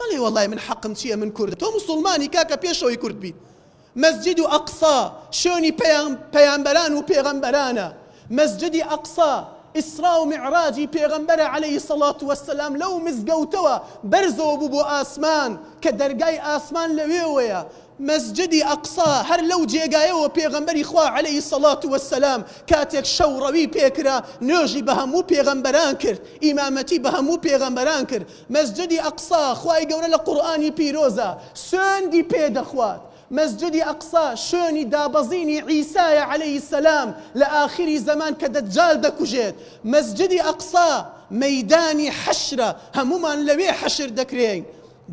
بەڵێ وەڵای من حەقم چییە من کوردم تۆ موسڵمانی کاکە پێشەوەی کورد بیت مەسجد و ئەقسا شوێنی پەیامبەران و پێغەمبەرانە مەسجدی ئەقسا ئیسرا و معراجی پێغەمبەرە عەلەیهی سەڵات وەسەلام لەو مزگەوتەوە بەرزەوە بوو بۆ ئاسمان کە دەرگای ئاسمان لەوێوەیە مەسجدی ئەقسا هەر لەو جێگایەوە پێغەمبەری خوا عەلەیهی سەڵات وەسەلام کاتێک شەوڕەوی پێکرا نوێژی بە هەموو پێغەمبەران کرد ئیمامەتی بە هەموو پێغەمبەران کرد مەسجدی ئەقسا خوای گەورە لە قورئانی پیرۆزە سوێندی پێدەخوات مەسجدی ئەقسا شوێنی دابەزینی عیسایە عەلەیهی سەلام لە ئاخری زەمان کە دەجال دەکوژێت مەسجدی ئەقسا مەیدانی حەشرە هەمومان لەوێ حەشر دەکرێن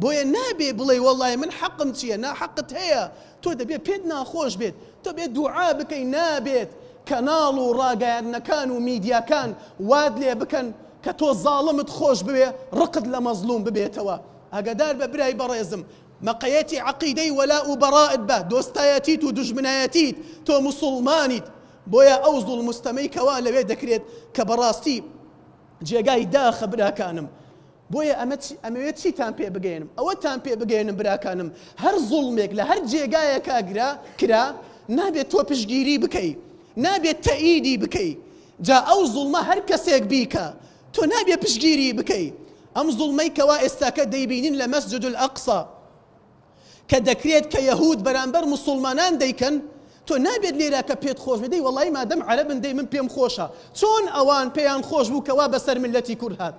بۆیە نابێ بڵێ وەڵای من حەقم چییە ناحەقت هەیە تۆ دەبێت پێت ناخۆش بێت تۆ بێت دوعا بکەی نابێت کەناڵ و ڕاگەیاندنەکان و میدیاکان واد لێ بکەن کە تۆ زاڵمت خۆش ببێ ڕقت لە مەزلوم ببێتەوە ئاگادار بە برای بەڕێزم مەقەیەتی عەقیدەی وەلا و بەڕائت بە دۆستایەتیت و دوژمنایەتیت تۆ موسڵمانیت بۆیە ئەو زوڵ مستەمەی کەوا لەوێ دەکرێت کە بەڕاستی جێگای داخە براکانم بۆیە ئەمەوێت چیتان پێ بگەێنم ئەوەتان پێ بگەێنم براکانم هەر زوڵمێک لە هەر جێگایەکە کرا نابێت تۆ پشگیری بکەی نابێت تەئیدی بکەی جا ئەو زوڵمە هەر کەسێک بیکە تۆ نابێت پشگیری بکەی ئەم زوڵمەی کەوا ئێستاکە دەیبینین لە مەسجد الئەقسا کە دەکرێت کە یەهود بەرامبەر موسڵمانان دەیکەن تۆ نابێت لێرە کە پێت خۆش بدەی وەڵای مادەم عەرەبن دەی من پێم خۆشە چۆن ئەوان پێیان خۆش بوو کەوا بەسەر ملەتی کورد هات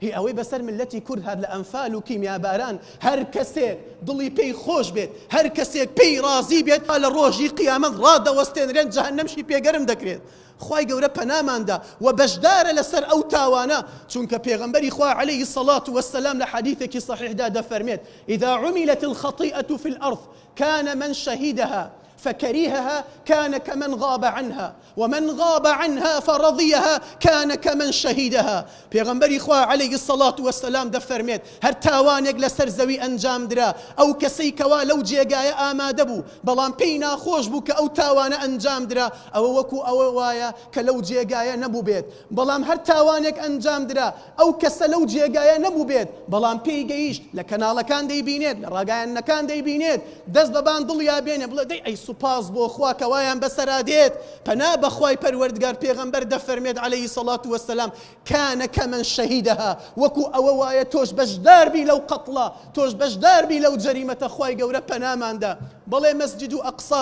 هی ئەوەی بەسەر ملەتی کورد هات لە ئەنفال و کیمیاباران هەر کەسێک دڵی پێی خۆش بێت هەر کەسێک پێی ڕازی بێت لە ڕۆژی قیامەت ڕادەوەستێنرێن جەهەنەمشی پێگەرم دەکرێت خوای گەورە پەناماندا و بەشدارە لەسەر ئەو تاوانە چونکە پێغەمبەری خوا عەلەیهی سەڵات وەسەلام لە حەدیثێکی صەحیحدا دەفەرمێت ئیذا عُملت الخطیئة في الأرض كان من شهدها فكرهها كان كمن غاب عنها ومن غاب عنها فرضيها كان كمن شهدها پیغمبری خوا علیه الصلاة والسلام دەفەرمێت هەر تاوانێک لەسەر زەوی ئەنجام درا ئەو کەسەی کەوا لەو جێگایە ئامادە بوو بەڵام پێی ناخۆش بوو کە ئەو تاوانە ئەنجام درا ئەوە وەکو ئەوە وایە کە لەو جێگایە نەبوو بێت بەڵام هەر تاوانێک ئەنجام درا ئەو کەسە لەو جێگایە نەبوو بێت بەڵام پێی گەیشت لە کەناڵەکان دەیبینێت لە ڕاگەیاندنەکان دەیبینێت دەست بەبان دڵیا بێنێ بڵێ دەی ئەی سوپاس بۆ خوا کەوایان بەسەرا دێت پەنا بەخوای پەروەردگار پێغەمبەر دەفەرمێت عەلەیهی سەڵات وەسەلام كان كمن شهدها وەکو ئەوە وایە تۆش بەشدار بی لەو قەتڵە تۆش بەشدار بی لەو جەریمەتە خوای گەورە پەناماندا بەڵێ مەسجد و ئەقسا